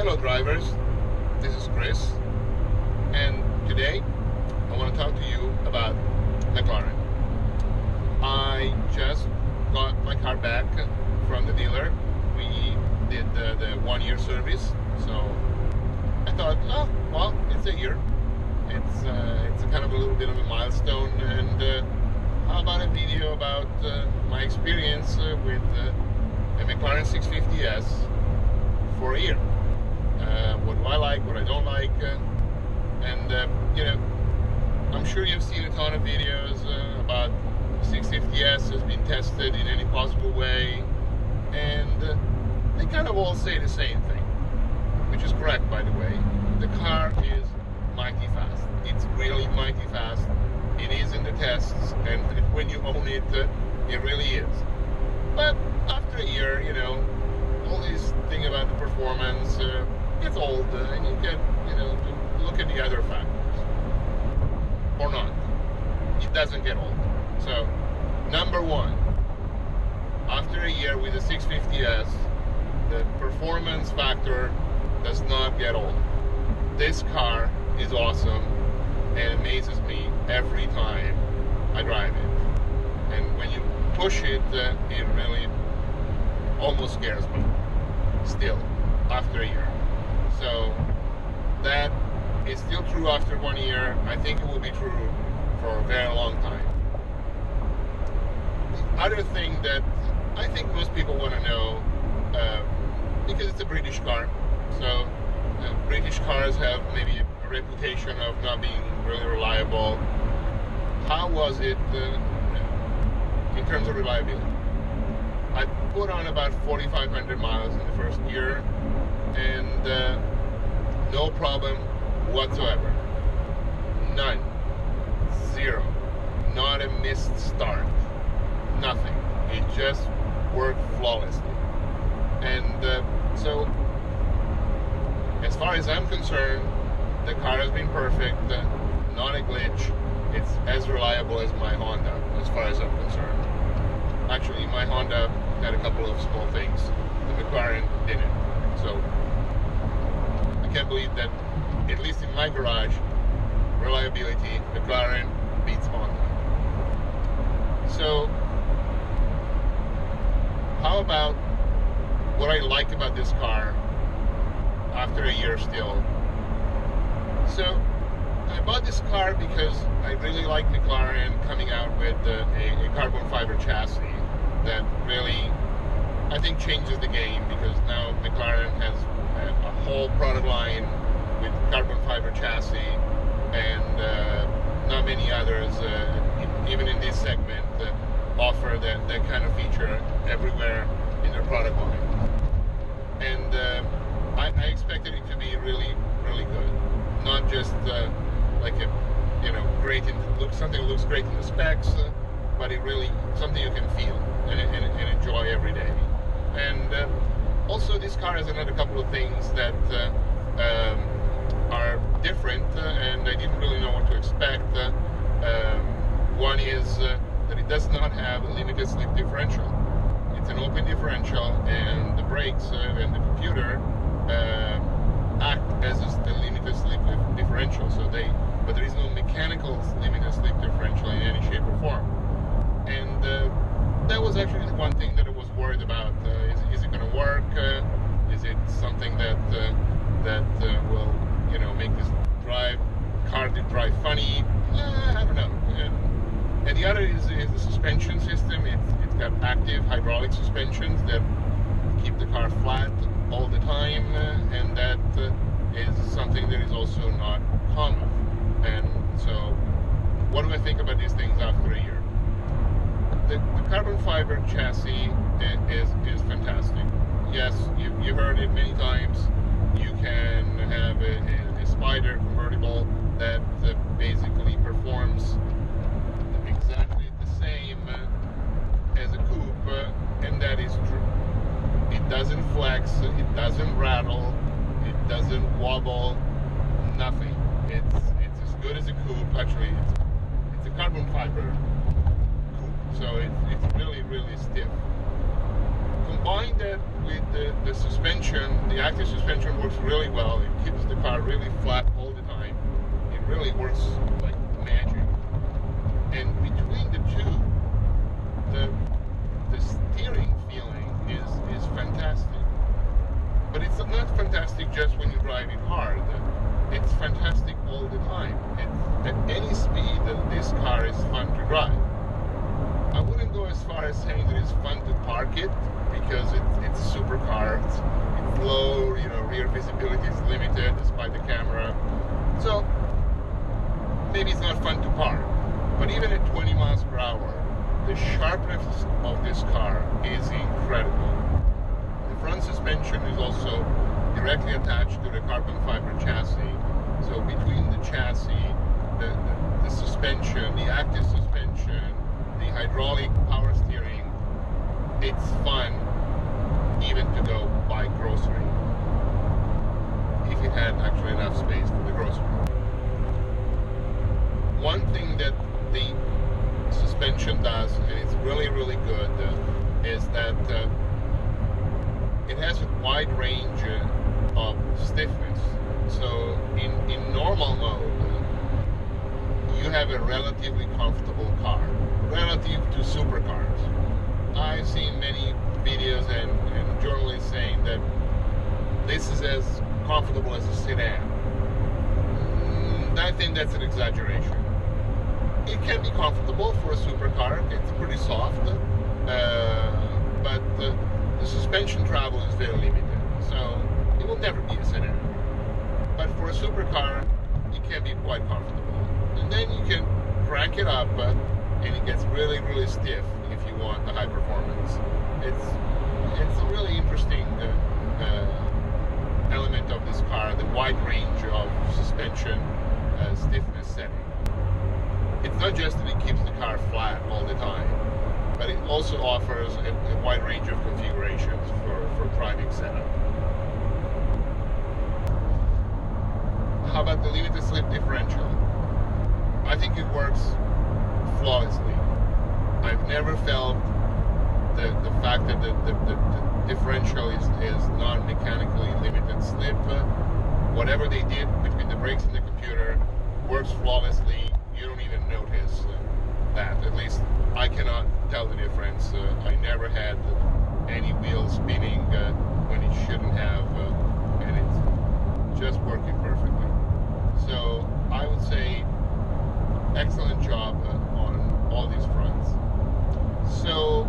Hello drivers, this is Cris, and today I want to talk to you about McLaren. I just got my car back from the dealer. We did the 1-year service, so I thought, oh, well, it's a year. It's a kind of a little bit of a milestone, and how about a video about my experience with a McLaren 650S for a year. What do I like, what I don't like, and you know, I'm sure you've seen a ton of videos about 650S has been tested in any possible way, and they kind of all say the same thing, which is correct, by the way. The car is mighty fast. It's really mighty fast. It is in the tests, and when you own it, it really is. But after a year, you know, all this thing about the performance gets old, and you can, you know, look at the other factors. Or not. It doesn't get old. So, number one, after a year with the 650S, the performance factor does not get old. This car is awesome and amazes me every time I drive it. And when you push it, it really almost scares me still after a year. So that is still true after 1 year. I think it will be true for a very long time. The other thing that I think most people want to know, because it's a British car, so British cars have maybe a reputation of not being really reliable. How was it in terms of reliability? I put on about 4,500 miles in the first year, and no problem whatsoever. None. Zero. Not a missed start. Nothing. It just worked flawlessly. And so, as far as I'm concerned, the car has been perfect, not a glitch. It's as reliable as my Honda, as far as I'm concerned. Actually, my Honda had a couple of small things. The McLaren didn't. So, I can't believe that, at least in my garage, reliability, McLaren beats Honda. So, how about what I like about this car after a year still? So, I bought this car because I really like McLaren coming out with a carbon fiber chassis that really, I think, changes the game, because now McLaren has a whole product line with carbon fiber chassis, and not many others, even in this segment, offer that kind of feature everywhere in their product line. And I expected it to be really, really good. Not just like a, you know, great in something that looks great in the specs, but it really something you can feel and enjoy every day. And also, this car has another couple of things that are different, and I didn't really know what to expect. One is that it does not have a limited slip differential. It's an open differential, and the brakes and the computer act as a limited slip differential. But there is no mechanical limited slip differential in any shape or form. And that was actually the one thing that I was worried about. Is it going to work? Is it something that will, you know, make this car drive funny? I don't know. And the other is the suspension system. It's got active hydraulic suspensions that keep the car flat all the time, and that is something that is also not common. And so, what do I think about these things after a year? The carbon fiber chassis is fantastic. Yes, you heard it many times. You can have a Spider convertible that basically performs exactly the same as a coupe, and that is true. It doesn't flex, it doesn't rattle, it doesn't wobble, nothing. It's as good as a coupe. Actually, it's a carbon fiber coupe, so it's really, really stiff. combine that with the suspension, the active suspension works really well. It keeps the car really flat all the time. It really works like magic. And between the two, the steering feeling is fantastic. But it's not fantastic just when you drive it hard. It's fantastic all the time. At any speed, this car is fun to drive. I wouldn't go as far as saying that it's fun to park it, because it's a supercar. It's low, rear visibility is limited despite the camera. So maybe it's not fun to park. But even at 20 miles per hour, the sharpness of this car is incredible. The front suspension is also directly attached to the carbon fiber chassis. So between the chassis, the suspension, the active suspension, the hydraulic power steering, it's fun even to go buy grocery, if it had actually enough space for the grocery. One thing that the suspension does, and it's really, really good, is that it has a wide range of stiffness. So in normal mode, you have a relatively comfortable car, relative to supercars. I've seen many videos and journalists saying that this is as comfortable as a sedan. I think that's an exaggeration. It can be comfortable for a supercar. It's pretty soft, but the suspension travel is very limited, so it will never be a sedan. But for a supercar, it can be quite comfortable. And then you can crank it up, and it gets really, really stiff if you want the high performance. It's a really interesting element of this car, the wide range of suspension stiffness setting. It's not just that it keeps the car flat all the time, but it also offers a wide range of configurations for driving setup. How about the limited slip differential? I think it works flawlessly. I've never felt the fact that the differential is non-mechanically limited slip. Whatever they did between the brakes and the computer works flawlessly. You don't even notice that. At least I cannot tell the difference. I never had any wheel spinning when it shouldn't have, and it's just working perfectly. So I would say excellent job on all these fronts. So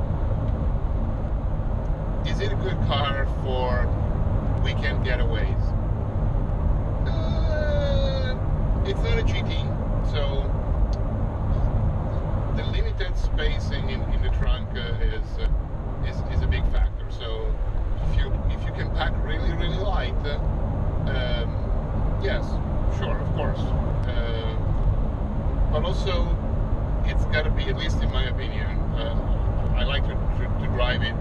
is it a good car for weekend getaways? It's not a GT, so the limited space in the trunk is a big factor. So if you can pack really, really light, yes, sure, of course. But also, it's got to be, at least in my opinion, I like to drive it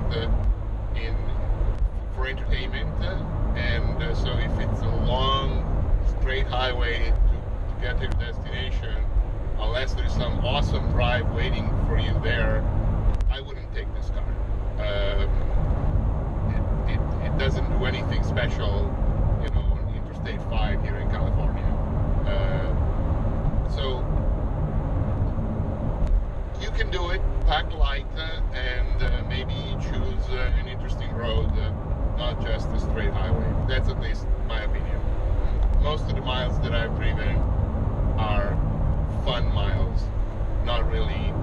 for entertainment, and so if it's a long, straight highway to get to your destination, unless there's some awesome drive waiting for you there, I wouldn't take this car. It doesn't do anything special, on Interstate 5 here in California. So you can do it, pack light, and maybe choose an interesting road, not just a straight highway. That's at least my opinion. Most of the miles that I've driven are fun miles, not really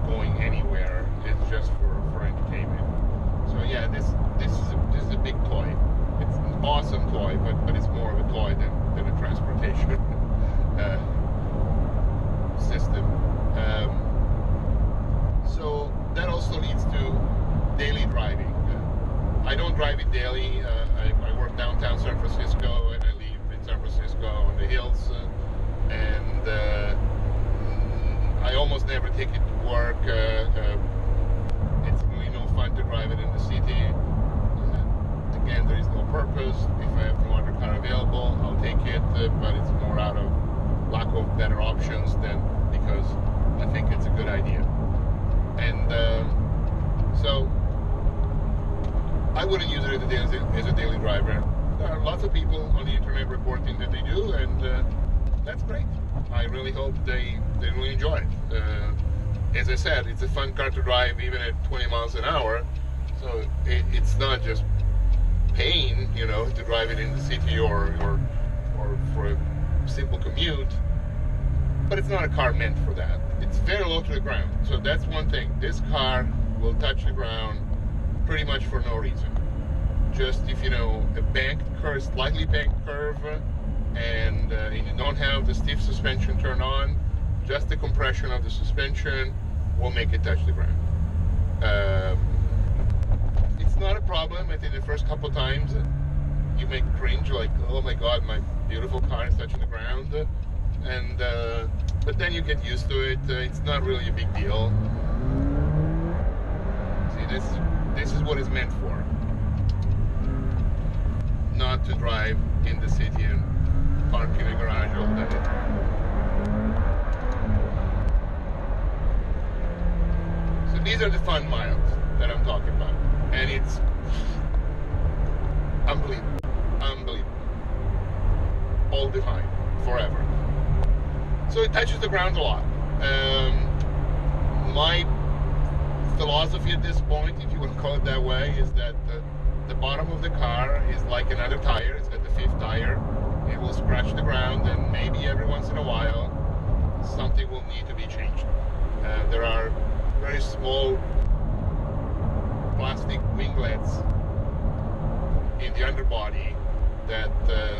going anywhere. It's just for entertainment. So yeah, this is a big toy. It's an awesome toy, but it's more of a toy than a transportation system. So that also leads to daily driving. I don't drive it daily. I work downtown San Francisco, and I leave in San Francisco on the hills, and I almost never take it to work. It's really no fun to drive it in the city. Again, there is no purpose. If I have no other car available, I'll take it, but it's more out of lack of better options than because I think it's a good idea. And so consider it as a daily driver. There are lots of people on the internet reporting that they do, and that's great. I really hope they really enjoy it. As I said, it's a fun car to drive even at 20 miles an hour, so it's not just pain, you know, to drive it in the city or for a simple commute, but it's not a car meant for that. It's very low to the ground, so that's one thing. This car will touch the ground pretty much for no reason. Just if you know a banked curve, slightly banked curve, and you don't have the stiff suspension turned on, just the compression of the suspension will make it touch the ground. It's not a problem. I think the first couple times you may cringe, like, oh my god, my beautiful car is touching the ground, and but then you get used to it. It's not really a big deal. See, this is what it's meant for. Not to drive in the city and park in a garage all day. So these are the fun miles that I'm talking about, and it's unbelievable, all the time, forever. So it touches the ground a lot. My philosophy at this point, if you want to call it that way, is that the bottom of the car is like another tire. It's got the fifth tire. It will scratch the ground, and maybe every once in a while something will need to be changed. There are very small plastic winglets in the underbody that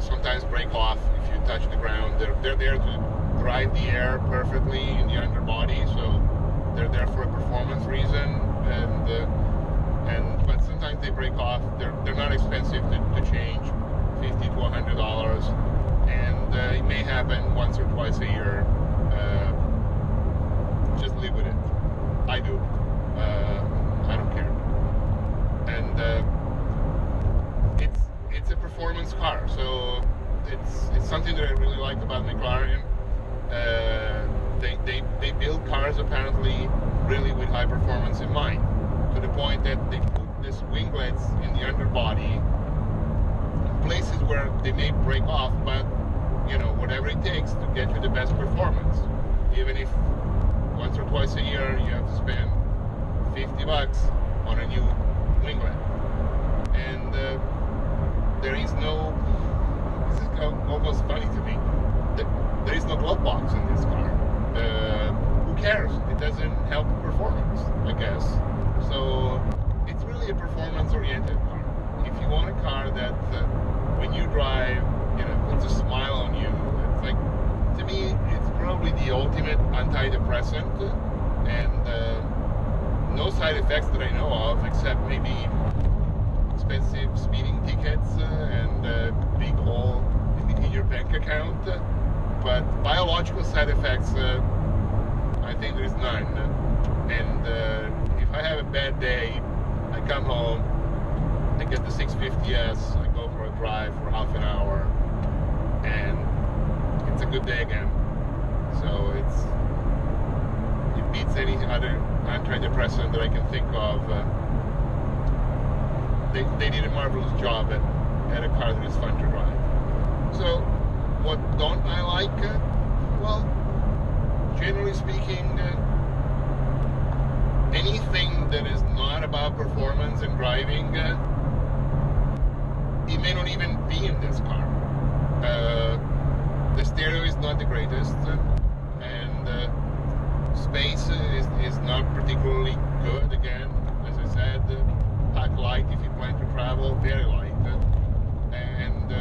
sometimes break off if you touch the ground. They're there to drive the air perfectly in the underbody, so they're there for a performance reason, but sometimes they break off. They're not expensive to change, $50 to $100, and it may happen once or twice a year. Just live with it. I do. I don't care. And it's a performance car, so it's something that I really like about McLaren. They build cars apparently really with high performance in mind, to the point that they put these winglets in the underbody in places where they may break off, but you know, whatever it takes to get you the best performance. Even if once or twice a year you have to spend $50 on a new winglet, and there is no, this is almost funny to me, there is no glove box in this car. Who cares? It doesn't help performance, I guess. So it's really a performance-oriented car. If you want a car that when you drive, you know, puts a smile on you, it's like, to me, it's probably the ultimate antidepressant, and no side effects that I know of, except maybe expensive speeding tickets and a big hole in your bank account. But biological side effects, I think there's none. And if I have a bad day, I come home, I get the 650S, I go for a drive for half an hour, and it's a good day again. So it beats any other antidepressant that I can think of. They did a marvelous job at a car that is fun to drive. So what don't I like? Well, generally speaking, anything that is not about performance and driving, it may not even be in this car. The stereo is not the greatest, and space is not particularly good. Again, as I said, pack light if you plan to travel, very light, and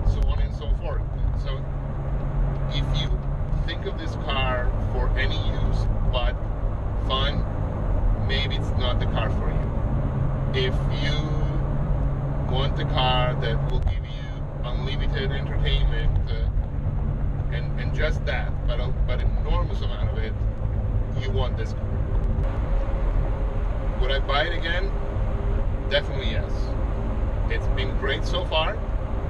so on and so forth. So if you think of this car for any use but fun, maybe it's not the car for you. If you want a car that will give you unlimited entertainment, and just that, but an enormous amount of it, you want this car. Would I buy it again? Definitely yes. It's been great so far.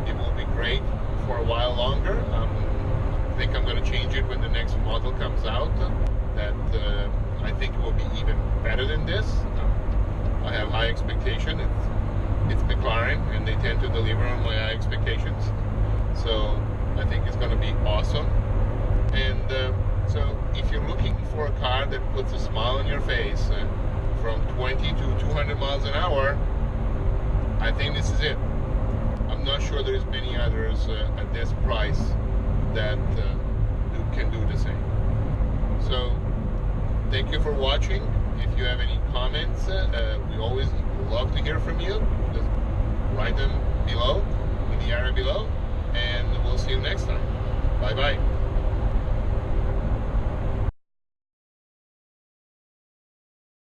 It will be great for a while longer. I think I'm going to change it when the next model comes out. That I think it will be even better than this. I have high expectation. it's McLaren, and they tend to deliver on my expectations. So I think it's going to be awesome. And so if you're looking for a car that puts a smile on your face from 20 to 200 miles an hour, I think this is it. I'm not sure there's many others at this price that can do the same. So thank you for watching. If you have any comments, we always love to hear from you. Just write them below, in the area below, and we'll see you next time. Bye bye.